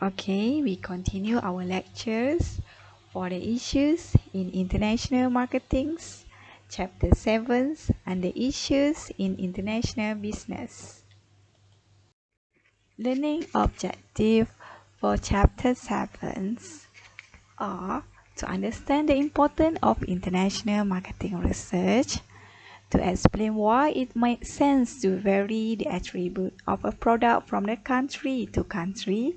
Okay, we continue our lectures for the issues in international marketing, chapter 7, and the issues in international business. Learning objective for chapter 7 are to understand the importance of international marketing research, to explain why it makes sense to vary the attribute of a product from the country to country,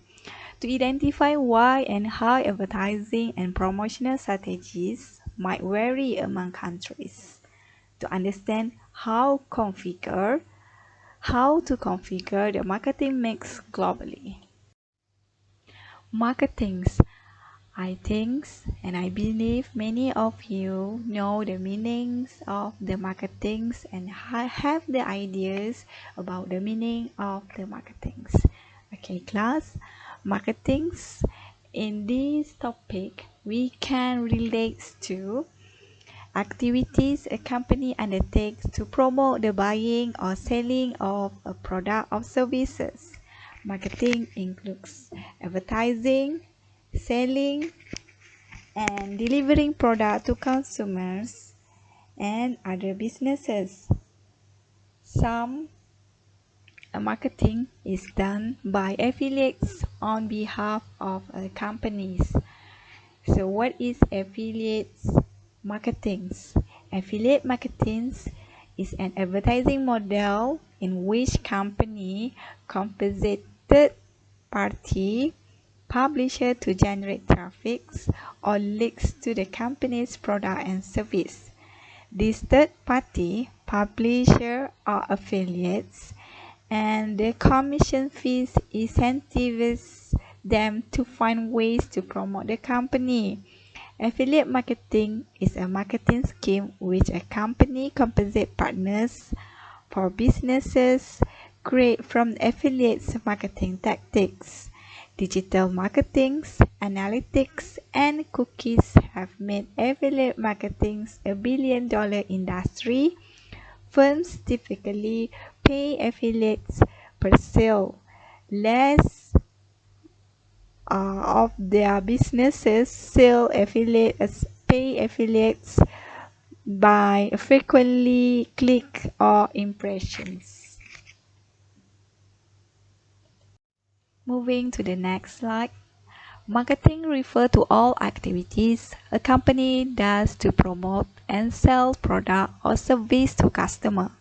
to identify why and how advertising and promotional strategies might vary among countries, to understand how to configure the marketing mix globally. Marketings. I think and I believe many of you know the meanings of the marketings and have the ideas about the meaning of the marketings. Okay, class, marketings in this topic we can relate to activities a company undertakes to promote the buying or selling of a product or services. Marketing includes advertising, selling, and delivering product to consumers and other businesses. Some marketing is done by affiliates on behalf of companies. So what is affiliates marketing? Affiliate marketing is an advertising model in which company compensates third party publisher to generate traffic or links to the company's product and service. These third-party publishers are affiliates, and the commission fees incentivize them to find ways to promote the company. Affiliate marketing is a marketing scheme which a company compensates partners for businesses create from affiliates marketing tactics. Digital marketing, analytics, and cookies have made affiliate marketing a billion-dollar industry. Firms typically pay affiliates per sale. Less of their businesses pay affiliates by frequently click or impressions. Moving to the next slide. Marketing refers to all activities a company does to promote and sell product or service to customer.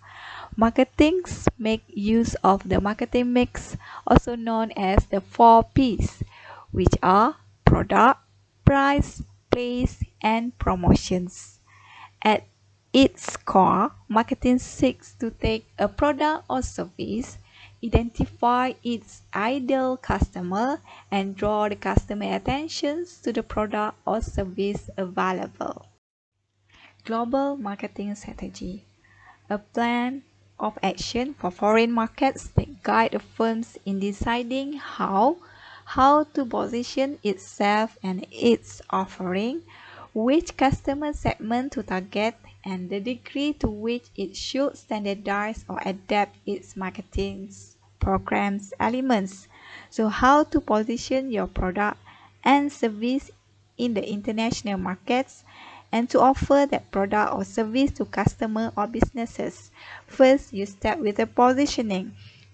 Marketing make use of the marketing mix, also known as the 4 P's, which are product, price, place, and promotions. At its core, marketing seeks to take a product or service, identify its ideal customer, and draw the customer attention to the product or service available. Global marketing strategy, a plan of action for foreign markets that guide the firms in deciding how to position itself and its offering, which customer segment to target, and the degree to which it should standardize or adapt its marketing programs elements. So how to position your product and service in the international markets and to offer that product or service to customer or businesses. First, you start with the positioning.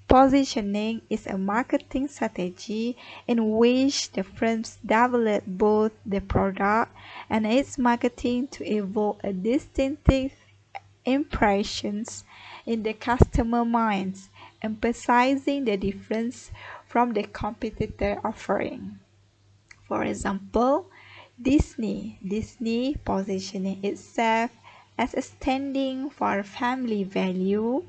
Positioning is a marketing strategy in which the firms develop both the product and its marketing to evoke a distinctive impressions in the customer minds, emphasizing the difference from the competitor offering. For example, Disney positioning itself as a standing for family value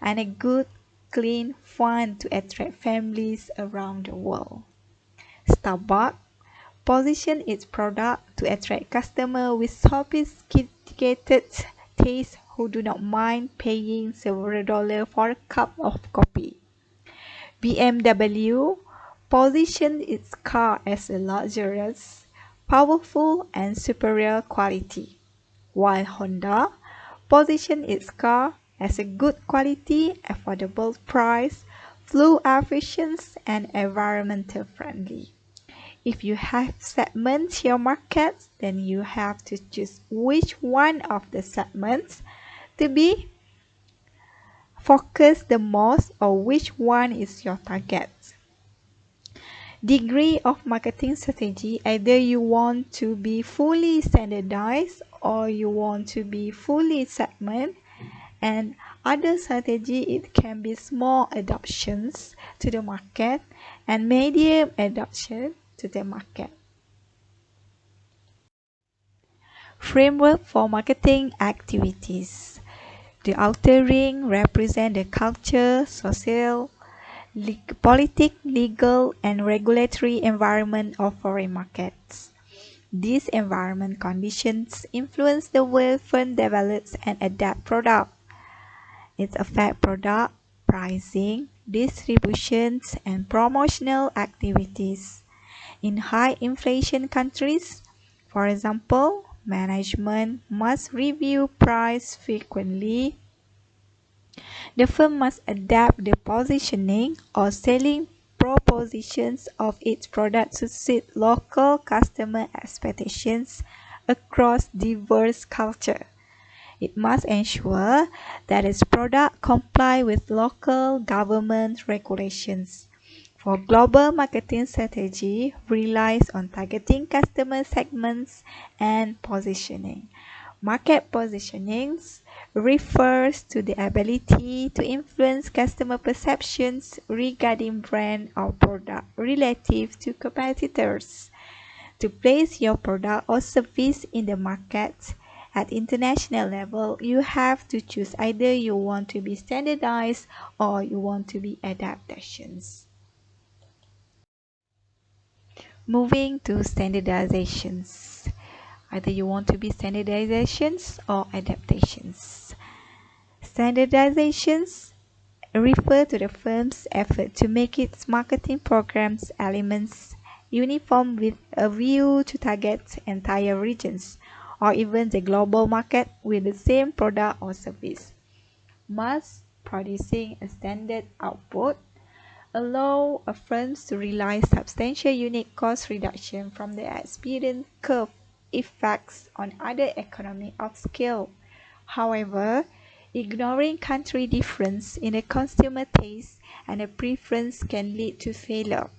and a good, clean fun to attract families around the world. Starbucks position its product to attract customers with sophisticated taste who do not mind paying several dollars for a cup of coffee. BMW positioned its car as a luxurious, powerful, and superior quality, while Honda positioned its car as a good quality, affordable price, fuel efficient and environmental friendly. If you have segmented your market, then you have to choose which one of the segments to be focused the most or which one is your target. Degree of marketing strategy, either you want to be fully standardized or you want to be fully segment, and other strategy, it can be small adoptions to the market and medium adoption to the market. Framework for marketing activities. The outer ring represents the culture, social, politic, legal, and regulatory environment of foreign markets. These environment conditions influence the way firms develop and adapt products. It affects product pricing, distributions, and promotional activities. In high inflation countries, for example, management must review price frequently. The firm must adapt the positioning or selling propositions of its product to suit local customer expectations across diverse cultures. It must ensure that its product comply with local government regulations. For global marketing strategy relies on targeting customer segments and positioning. Market positioning refers to the ability to influence customer perceptions regarding brand or product relative to competitors. To place your product or service in the market at international level, you have to choose either you want to be standardized or you want to be adaptations. Moving to standardizations. Either you want to be standardizations or adaptations. Standardizations refer to the firm's effort to make its marketing programs elements uniform with a view to target entire regions or even the global market with the same product or service. Mass producing a standard output allow a firm to realize substantial unit cost reduction from the experienced curve effects on other economies of scale. However, ignoring country difference in the consumer taste and the preference can lead to failure.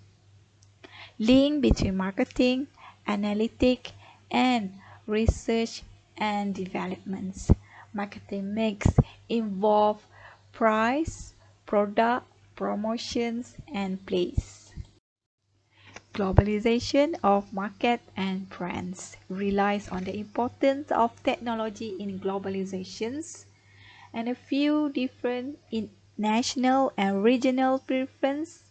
Link between marketing, analytics, and research and developments. Marketing mix involve price, product, promotions, and place. Globalization of market and brands relies on the importance of technology in globalizations and a few different in national and regional preferences.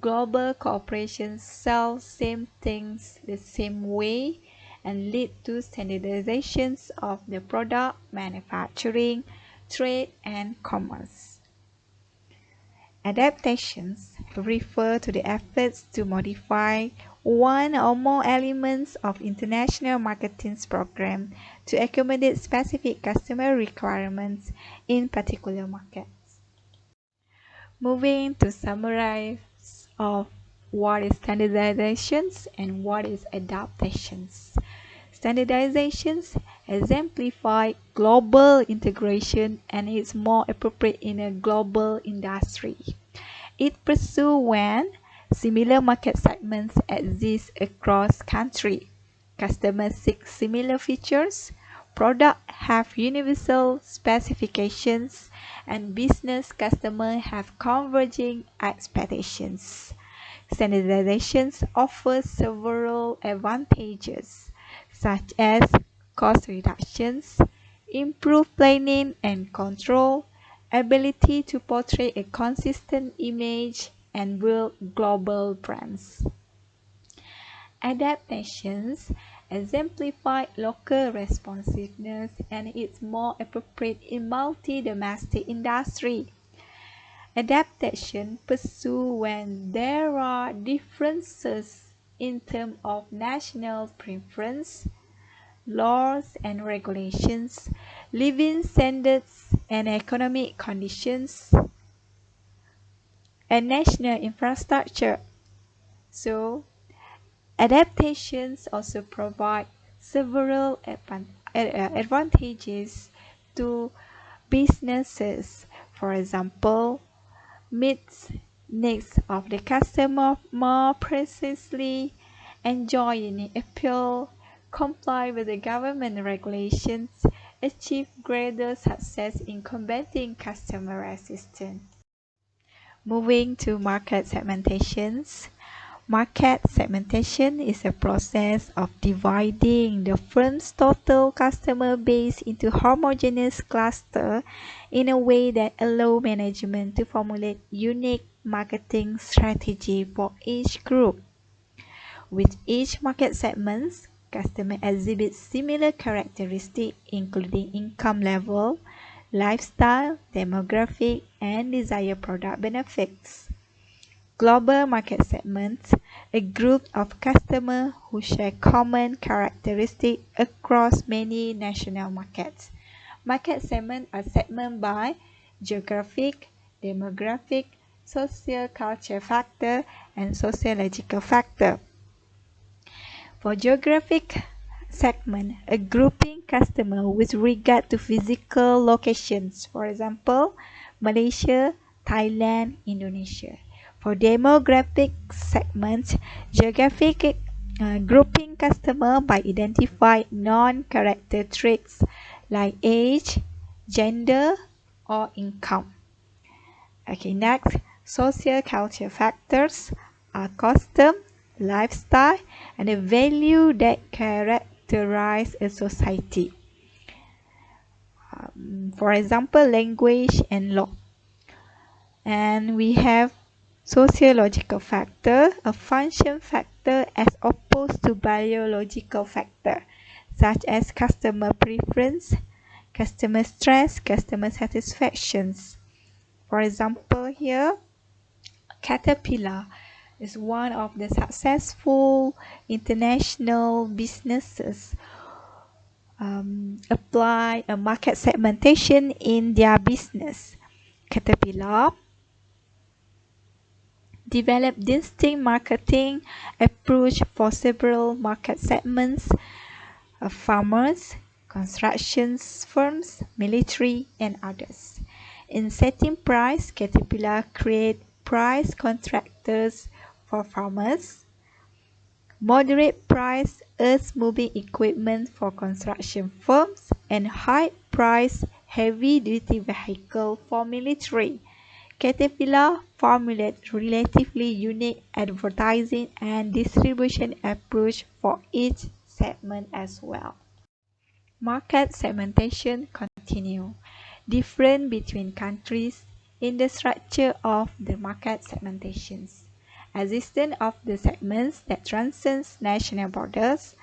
Global corporations sell same things the same way and lead to standardizations of the product manufacturing, trade, and commerce. Adaptations refer to the efforts to modify one or more elements of international marketing program to accommodate specific customer requirements in particular markets. Moving to summarize of what is standardizations and what is adaptations. Standardizations exemplify global integration and is more appropriate in a global industry. It pursues when similar market segments exist across countries. Customers seek similar features, products have universal specifications, and business customers have converging expectations. Standardizations offer several advantages, such as cost reductions, improved planning and control, ability to portray a consistent image, and build global brands. Adaptations exemplify local responsiveness and is more appropriate in multi-domestic industry. Adaptation pursue when there are differences in terms of national preference, laws and regulations, living standards and economic conditions. and national infrastructure. So, adaptations also provide several advantages to businesses. For example, meets needs of the customer more precisely, enjoy unique appeal, comply with the government regulations, achieve greater success in combating customer resistance. Moving to market segmentations. Market segmentation is a process of dividing the firm's total customer base into homogeneous clusters in a way that allows management to formulate unique marketing strategy for each group. With each market segment, customers exhibit similar characteristics including income level, lifestyle, demographic, and desired product benefits. Global market segments, a group of customers who share common characteristics across many national markets. Market segments are segmented by geographic, demographic, social culture factor, and sociological factor. For geographic segment, a grouping customer with regard to physical locations, for example, Malaysia, Thailand, Indonesia. For demographic segment, geographic grouping customer by identify non-character traits like age, gender, or income. Okay, next, social culture factors are custom, lifestyle, and the value that characterize a society. For example, language and law. And we have sociological factor, a function factor as opposed to biological factor, such as customer preference, customer stress, customer satisfactions. For example, here, Caterpillar is one of the successful international businesses apply a market segmentation in their business. Caterpillar developed distinct marketing approach for several market segments of farmers, construction firms, military, and others. In setting price, Caterpillar created price contractors for farmers, moderate price earth-moving equipment for construction firms, and high price heavy-duty vehicle for military. Caterpillar formulated relatively unique advertising and distribution approach for each segment as well. Market segmentation continue. Different between countries in the structure of the market segmentations. Existence of the segments that transcends national borders,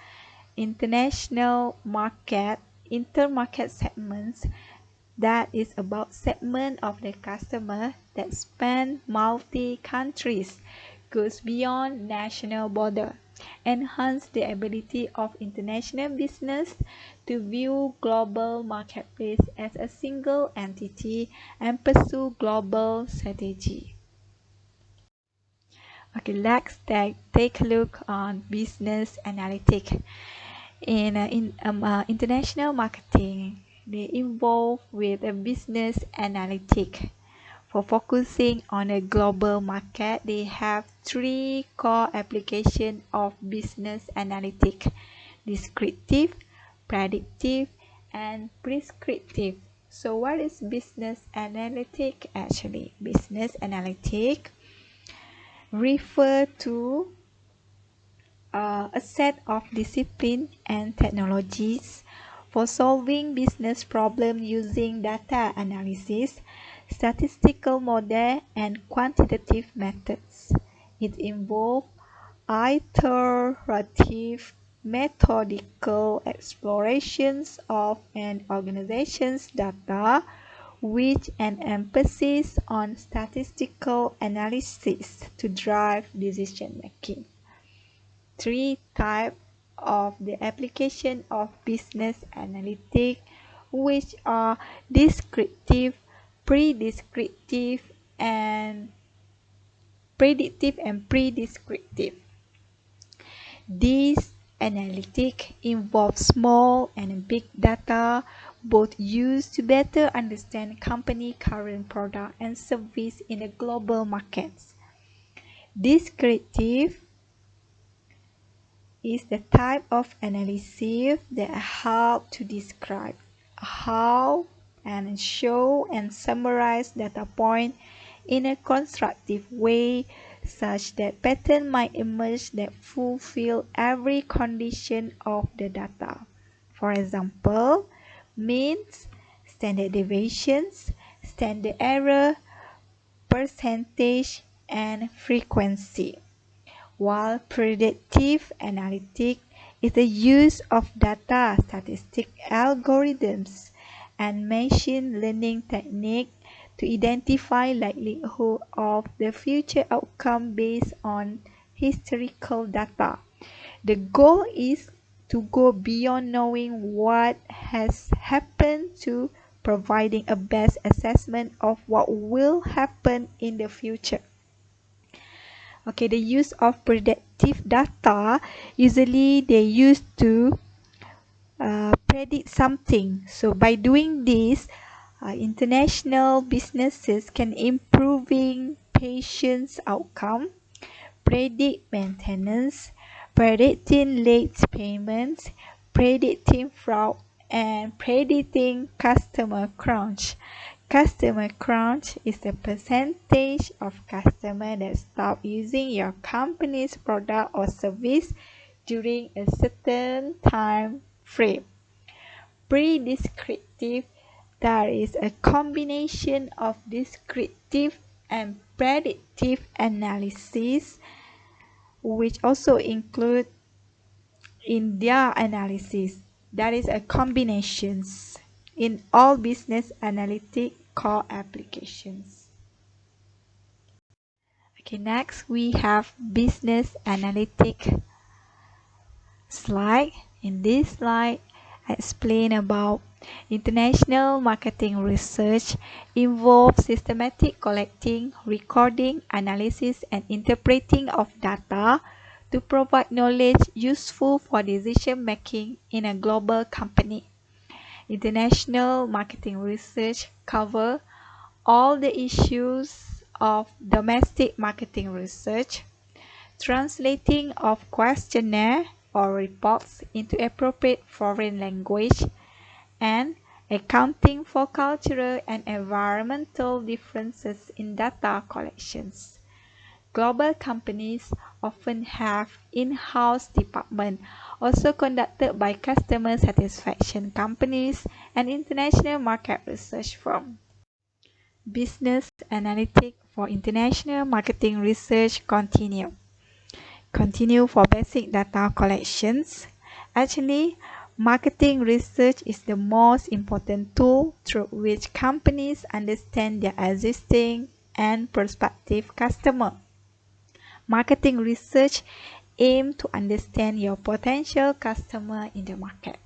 international market, intermarket segments, that is about segment of the customer that span multi-countries, goes beyond national border, enhance the ability of international business to view global marketplace as a single entity and pursue global strategy. Okay, let's take a look on business analytics. In international marketing, they involve with a business analytic. For focusing on a global market, they have three core applications of business analytic: descriptive, predictive, and prescriptive. So what is business analytic actually? Business analytic refer to a set of disciplines and technologies for solving business problems using data analysis, statistical model, and quantitative methods. It involves iterative methodical explorations of an organization's data with an emphasis on statistical analysis to drive decision making. Three types of the application of business analytics, which are descriptive, pre-descriptive, and predictive and prescriptive. These analytics involve small and big data, both used to better understand company current product and service in the global markets. Descriptive is the type of analysis that help to describe how and show and summarize data points in a constructive way such that patterns might emerge that fulfill every condition of the data. For example, means, standard deviations, standard error, percentage, and frequency. While predictive analytics is the use of data, statistic algorithms, and machine learning techniques to identify likelihood of the future outcome based on historical data. The goal is to go beyond knowing what has happened to providing a best assessment of what will happen in the future. Okay, the use of predictive data, usually they used to predict something. So by doing this, international businesses can improving patients' outcome, predict maintenance, predicting late payments, predicting fraud, and predicting customer crunch. Customer crunch is the percentage of customers that stop using your company's product or service during a certain time frame. Prescriptive, that is a combination of descriptive and predictive analysis, which also include in their analysis. That is a combinations in all business analytic core applications. Okay, next we have business analytic slide. In this slide, I explain about international marketing research involves systematic collecting, recording, analysis, and interpreting of data to provide knowledge useful for decision making in a global company. International marketing research covers all the issues of domestic marketing research, translating of questionnaire or reports into appropriate foreign language, and accounting for cultural and environmental differences in data collections. Global companies often have in-house departments, also conducted by customer satisfaction companies and international market research firms. Business analytics for international marketing research continue. Continue for basic data collections. Actually, marketing research is the most important tool through which companies understand their existing and prospective customers. Marketing research aims to understand your potential customer in the market.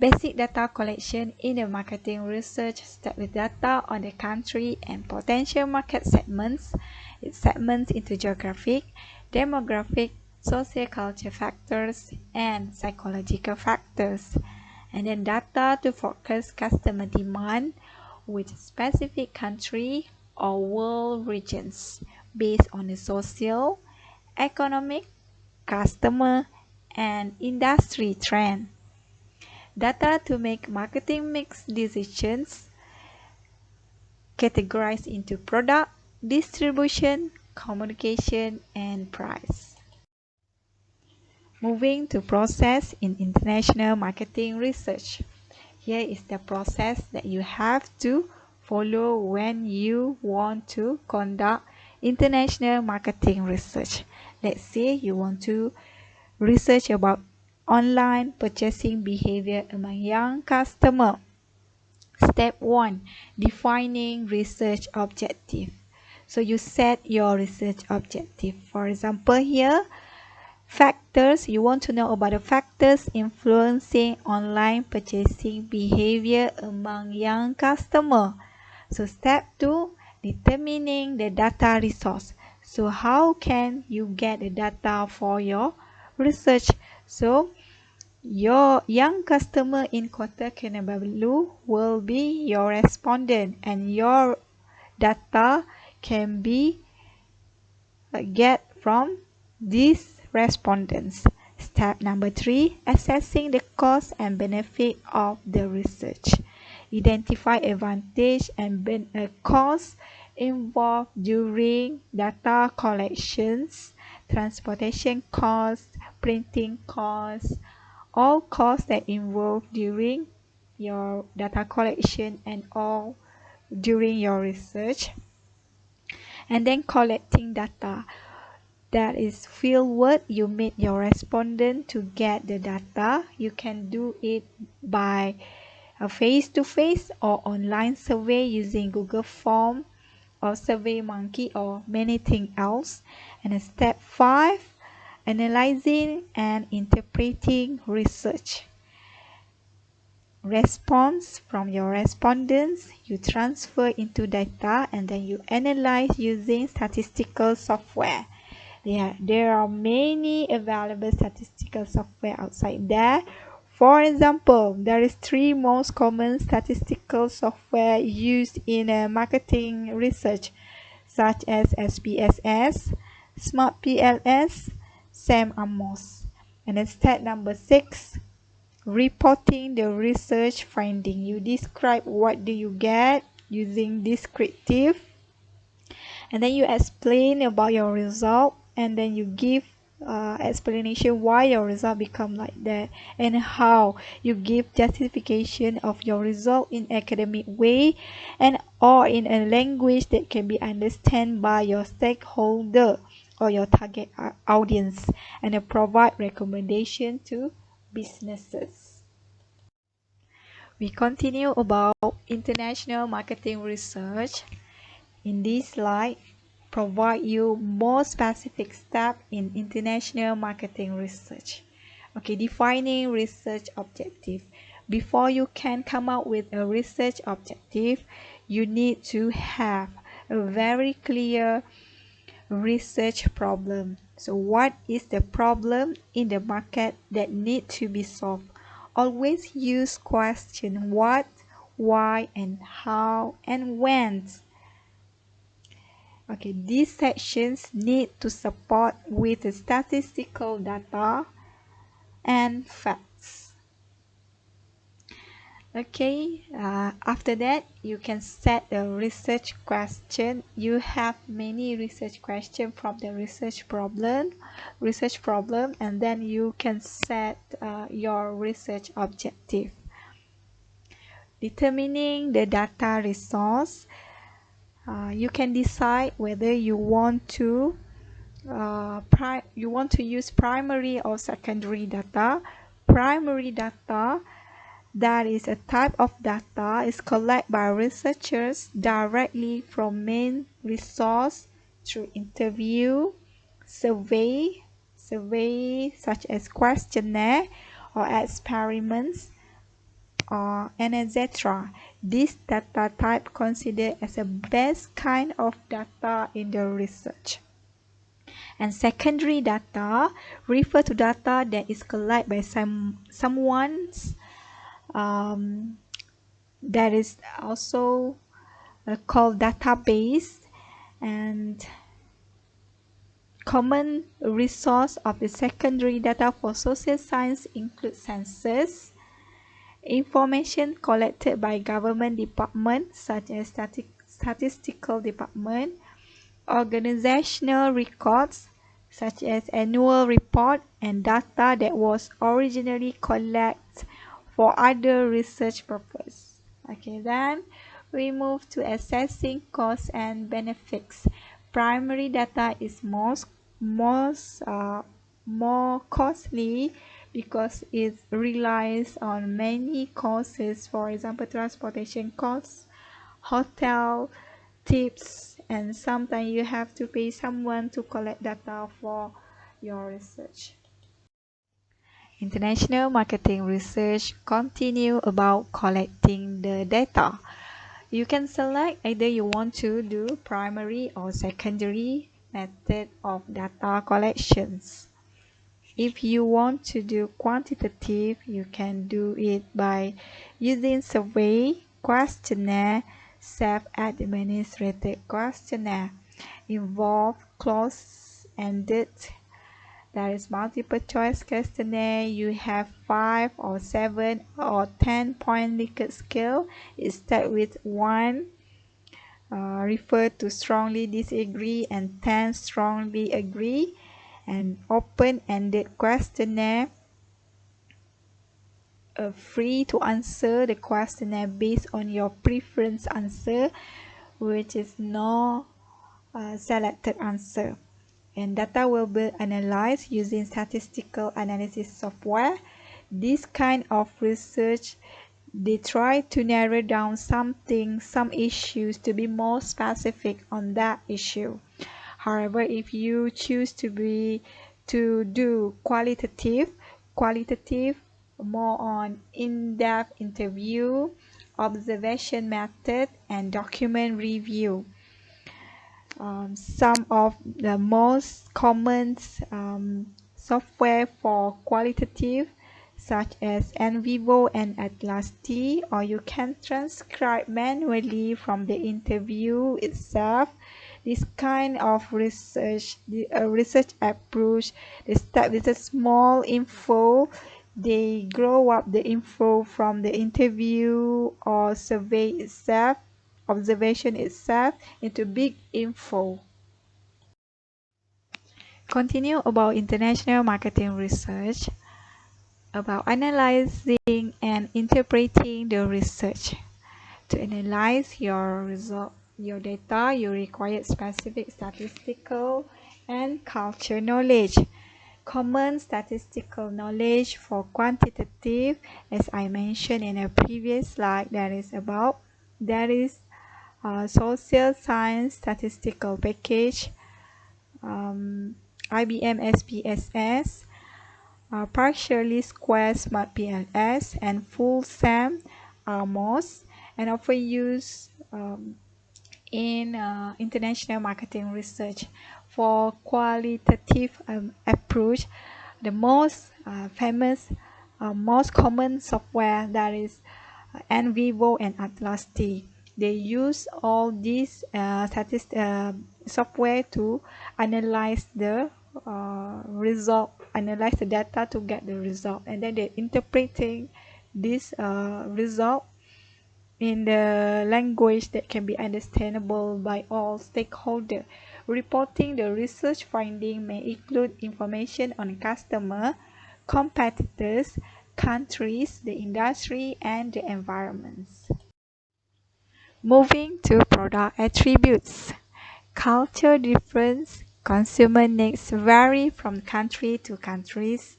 Basic data collection in the marketing research starts with data on the country and potential market segments. It segments into geographic, demographic, socio-cultural factors, and psychological factors. And then data to forecast customer demand with specific country or world regions based on the social, economic, customer, and industry trend. Data to make marketing mix decisions categorized into product, distribution, communication, and price. Moving to process in international marketing research. Here is the process that you have to follow when you want to conduct international marketing research. Let's say you want to research about online purchasing behavior among young customers. Step 1. Defining research objective. So you set your research objective. For example here, factors, you want to know about the factors influencing online purchasing behavior among young customers. So step 2, determining the data resource. So how can you get the data for your research? So your young customer in Kota Kinabalu will be your respondent, and your data can be get from these respondents. Step number 3, assessing the cost and benefit of the research. Identify advantage and costs involved during data collections, transportation costs, printing costs, all costs that involve during your data collection and all during your research. And then collecting data. That is fieldwork. You meet your respondent to get the data. You can do it by a face-to-face or online survey using Google Form or SurveyMonkey or anything else. And step 5, analyzing and interpreting research. Response from your respondents, you transfer into data and then you analyze using statistical software. There are many available statistical software outside there. For example, there is 3 most common statistical software used in marketing research, such as SPSS, SmartPLS, SAM-Amos. And then step number 6, reporting the research finding. You describe what do you get using descriptive, and then you explain about your result, and then you give explanation why your result become like that, and how you give justification of your result in academic way and or in a language that can be understood by your stakeholder or your target audience, and provide recommendation to businesses. We continue about international marketing research. In this slide, provide you more specific steps in international marketing research. Okay, defining research objective. Before you can come up with a research objective, you need to have a very clear research problem. So what is the problem in the market that need to be solved? Always use question what, why, and how, and when. Okay, these sections need to support with the statistical data and facts. Okay, after that, you can set a research question. You have many research questions from the research problem, and then you can set your research objective. Determining the data resource. You can decide whether you want to use primary or secondary data. Primary data, that is a type of data, is collected by researchers directly from main resource through interview, survey such as questionnaire or experiments, and etc. This data type considered as the best kind of data in the research. And secondary data refer to data that is collected by someone's that is also called database. And common resource of the secondary data for social science include census, information collected by government departments such as statistical department, organizational records such as annual report, and data that was originally collected for other research purpose. Okay, then we move to assessing costs and benefits. Primary data is more costly because it relies on many costs, for example transportation costs, hotel tips, and sometimes you have to pay someone to collect data for your research. International marketing research continue about collecting the data. You can select either you want to do primary or secondary method of data collections. If you want to do quantitative, you can do it by using survey, questionnaire, self-administrated questionnaire, involve close-ended. There is multiple choice questionnaire. You have 5 or 7 or 10 point Likert scale. It starts with 1, refer to strongly disagree, and 10 strongly agree. An open-ended questionnaire, free to answer the questionnaire based on your preference answer, which is no selected answer. And data will be analyzed using statistical analysis software. This kind of research, they try to narrow down some issues to be more specific on that issue. However, if you choose to do qualitative more on in-depth interview, observation method, and document review. Some of the most common software for qualitative, such as NVivo and Atlas T, or you can transcribe manually from the interview itself. This kind of research, research approach, they start with a small info. They grow up the info from the interview or survey itself, observation itself, into big info. Continue about international marketing research, about analyzing and interpreting the research. To analyze your result, your data, you require specific statistical and culture knowledge. Common statistical knowledge for quantitative, as I mentioned in a previous slide, there is social science statistical package, IBM SPSS, partially square smart PLS, and full SAM ARMOS, and often used in international marketing research. For qualitative approach, the most famous, most common software, that is NVivo and Atlas T. They use all these software to analyze the result, analyze the data to get the result, and then they're interpreting this result in the language that can be understandable by all stakeholders. Reporting the research finding may include information on customer, competitors, countries, the industry, and the environments. Moving to product attributes. Culture difference, consumer needs vary from country to countries.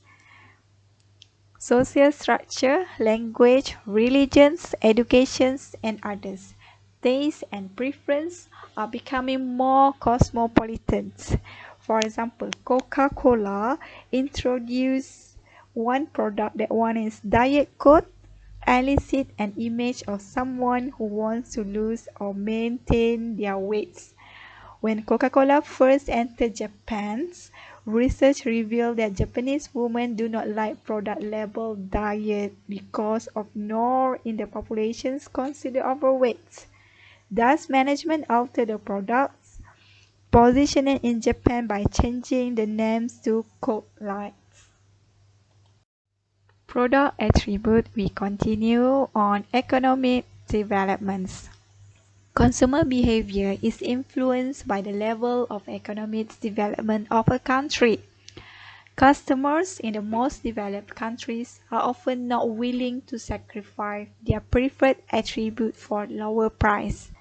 Social structure, language, religions, educations, and others. Taste and preference are becoming more cosmopolitan. For example, Coca-Cola introduced one product, that one is Diet Coke, elicit an image of someone who wants to lose or maintain their weight. When Coca-Cola first entered Japan, research revealed that Japanese women do not like product labeled diet because of nor in the populations considered overweight. Thus, management altered the product's positioning in Japan by changing the names to Coke Light. Product attribute, we continue on economic developments. Consumer behavior is influenced by the level of economic development of a country. Customers in the most developed countries are often not willing to sacrifice their preferred attribute for lower price.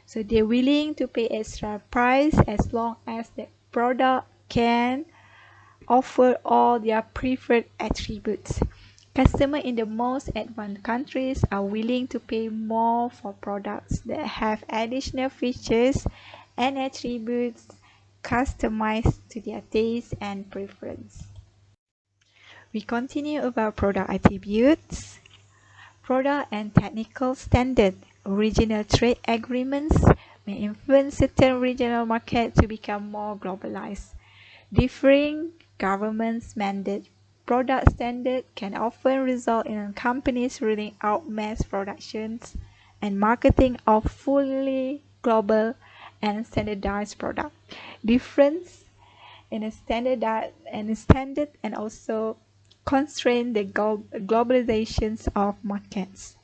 So they're willing to pay extra price as long as the product can offer all their preferred attributes. Customers in the most advanced countries are willing to pay more for products that have additional features and attributes customized to their taste and preference. We continue about product attributes. Product and technical standard. Original trade agreements may influence certain regional markets to become more globalized. Differing governments' mandate product standards can often result in companies rolling out mass productions and marketing of fully global and standardized products. Difference in a standard and also constrain the globalizations of markets.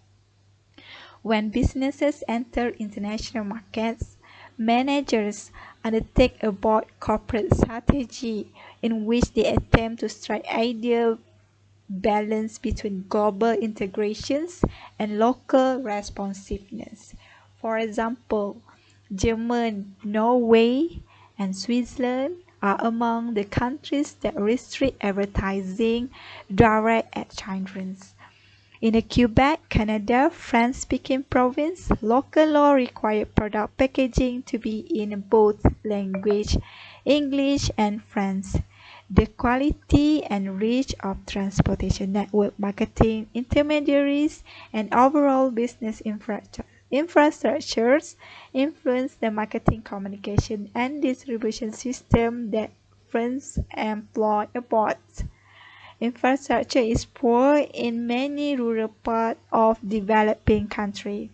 When businesses enter international markets, managers undertake a broad corporate strategy in which they attempt to strike ideal balance between global integrations and local responsiveness. For example, Germany, Norway, and Switzerland are among the countries that restrict advertising direct at children. In Quebec, Canada, French-speaking province, local law required product packaging to be in both language, English and French. The quality and reach of transportation network marketing intermediaries and overall business infrastructures influence the marketing communication and distribution system that firms employ abroad. Infrastructure is poor in many rural parts of developing countries.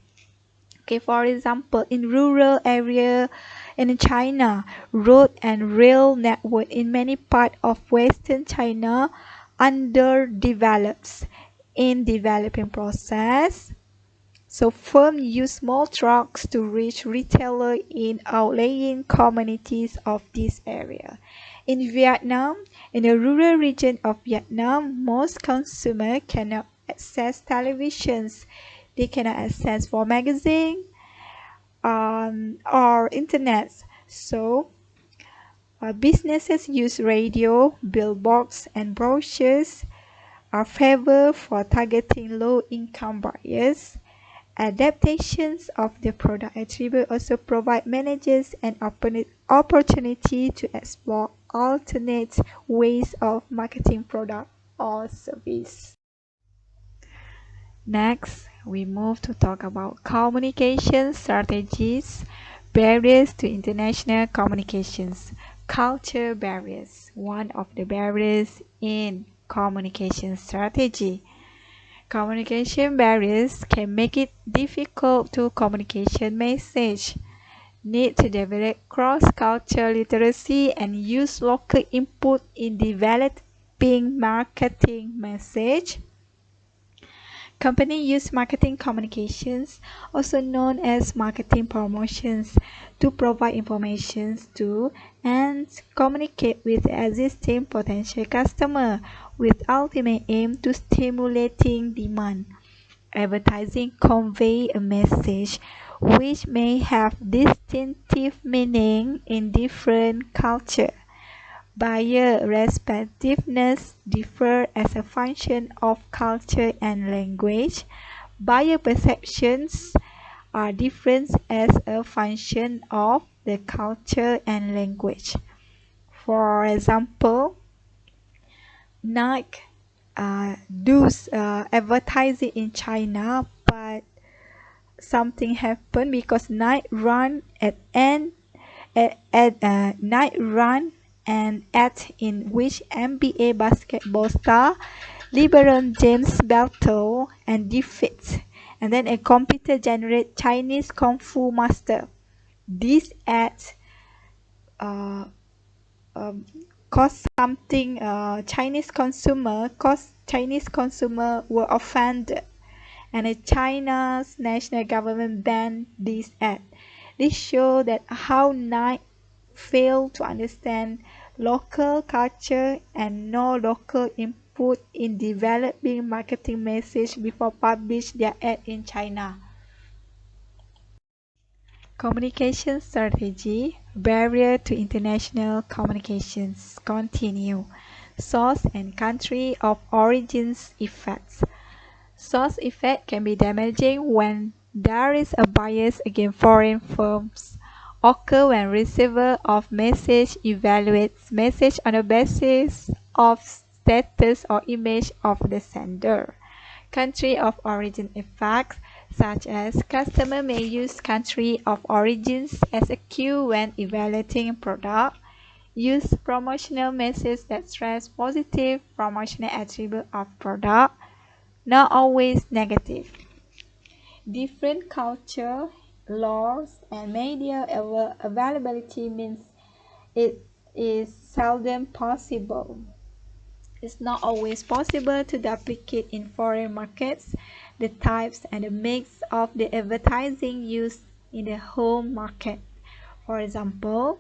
Okay, for example, in rural area in China, road and rail network in many parts of Western China underdeveloped. In developing process, so firms use small trucks to reach retailers in outlying communities of this area. In Vietnam, in the rural region of Vietnam, most consumers cannot access televisions. They cannot access for magazine or internet. So businesses use radio, billboards, and brochures are favored for targeting low-income buyers. Adaptations of the product attribute also provide managers an opportunity to explore alternate ways of marketing product or service. Next, we move to talk about communication strategies, barriers to international communications, culture barriers, one of the barriers in communication strategy. Communication barriers can make it difficult to communicate message. Need to develop cross-cultural literacy and use local input in developing marketing message. Companies use marketing communications, also known as marketing promotions, to provide information to and communicate with existing potential customers, with ultimate aim to stimulating demand. Advertising conveys a message which may have distinctive meaning in different cultures. Buyer responsiveness differs as a function of culture and language. Buyer perceptions are different as a function of the culture and language. For example, Nike does advertising in China, but something happened because Nike run an ad in which NBA basketball star LeBron James battle and defeats, and then a computer generated Chinese Kung Fu master. This ad caused something Chinese consumer were offended, and China's national government banned this ad. This shows that how Nike failed to understand local culture and no local input in developing marketing message before publish their ad in China. Communication strategy, barrier to international communications, continue. Source and country of origins effects. Source effect can be damaging when there is a bias against foreign firms. Occur when receiver of message evaluates message on the basis of status or image of the sender. Country of origin effects. such as customer may use country of origins as a cue when evaluating product, use promotional messages that stress positive promotional attribute of product, not always negative. Different culture, laws, and media availability means it is seldom possible. It's not always possible to duplicate in foreign markets the types and the mix of the advertising used in the home market. For example,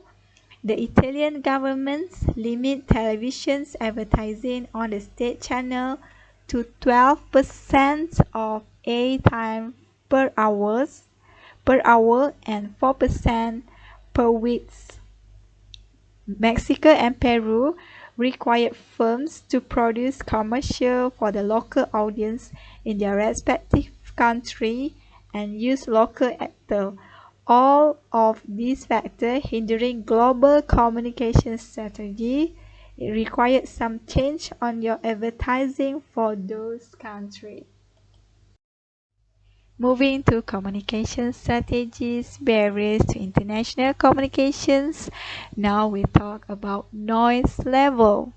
the Italian government limit television's advertising on the state channel to 12% of airtime per hour and 4% per week. Mexico and Peru required firms to produce commercials for the local audience in their respective country and use local actors. All of these factors hindering global communication strategy. It required some change on your advertising for those countries. Moving to communication strategies, barriers to international communications. Now we talk about noise level.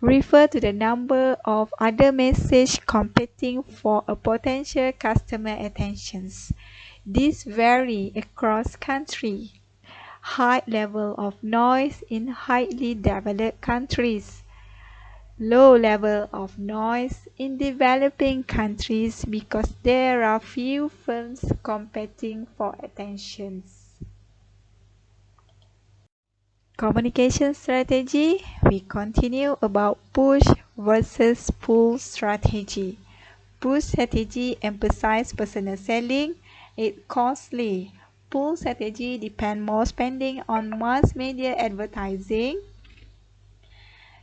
Refer to the number of other messages competing for a potential customer attentions. These vary across countries. High level of noise in highly developed countries. Low level of noise in developing countries because there are few firms competing for attentions. Communication strategy. We continue about push versus pull strategy. Push strategy emphasizes personal selling. It's costly. Pull strategy depends more spending on mass media advertising.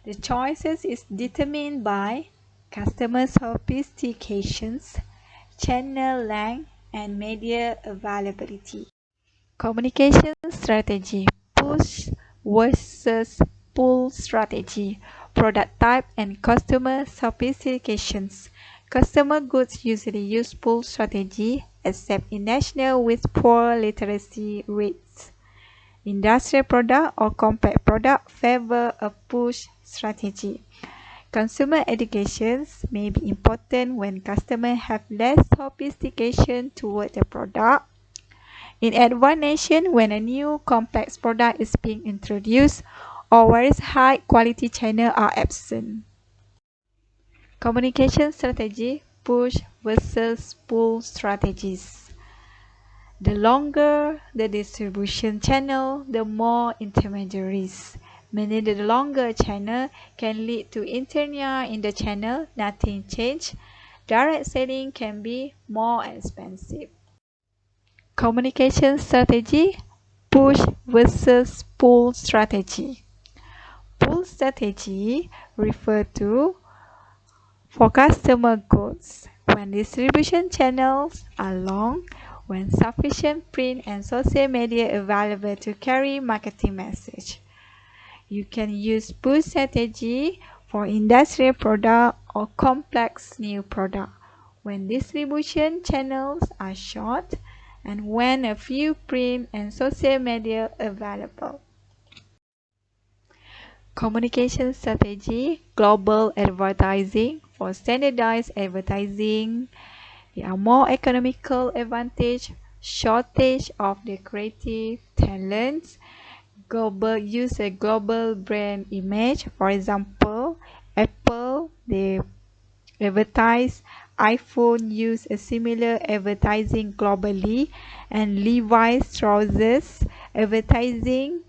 The choices is determined by customer sophistications, channel length, and media availability. Communication strategy. Push versus pull strategy. Product type and customer sophistications. Consumer goods usually use pull strategy, except in nations with poor literacy rates. Industrial product or compact product favor a push strategy. Consumer education may be important when customers have less sophistication toward the product. In advanced nations, when a new complex product is being introduced or where high quality channels are absent. Communication strategy, push versus pull strategies. The longer the distribution channel, the more intermediaries. Meaning the longer channel can lead to inertia in the channel, nothing change. Direct selling can be more expensive. Communication strategy, push versus pull strategy. Pull strategy refer to for customer goods when distribution channels are long, when sufficient print and social media available to carry marketing message. You can use push strategy for industrial product or complex new product when distribution channels are short and when a few print and social media available. Communication strategy, global advertising. For standardized advertising, there are more economical advantage, shortage of the creative talents, use a global brand image. For example, Apple, they advertise, iPhone use a similar advertising globally, and Levi's trousers advertising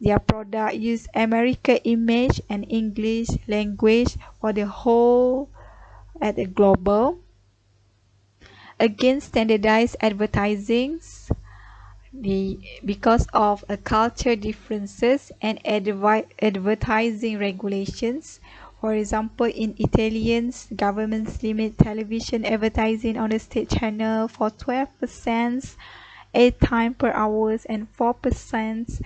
their product use American image and English language for the whole at a global. Against standardized advertising, because of a culture differences and advertising regulations. For example, in Italian governments limit television advertising on the state channel for 12% airtime per hour and 4%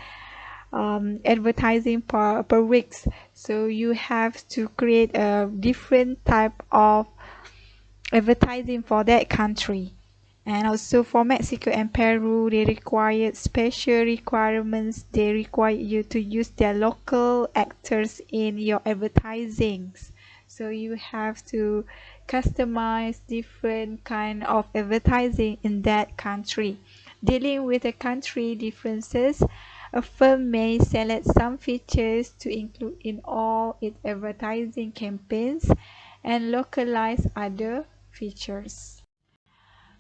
advertising per week. So you have to create a different type of advertising for that country. And also for Mexico and Peru, they require special requirements. They require you to use their local actors in your advertisings. So you have to customize different kind of advertising in that country. Dealing with the country differences, a firm may select some features to include in all its advertising campaigns and localize other features.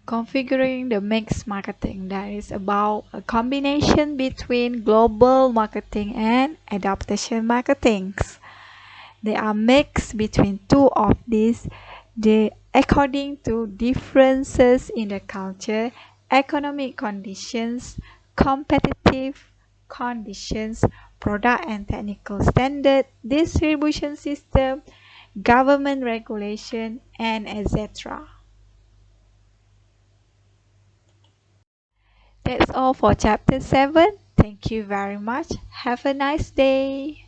Configuring the mix marketing, that is about a combination between global marketing and adaptation marketing. They are mixed between two of these according to differences in the culture, economic conditions, competitive conditions, product and technical standard, distribution system, government regulation, and etc. That's all for chapter 7. Thank you very much. Have a nice day.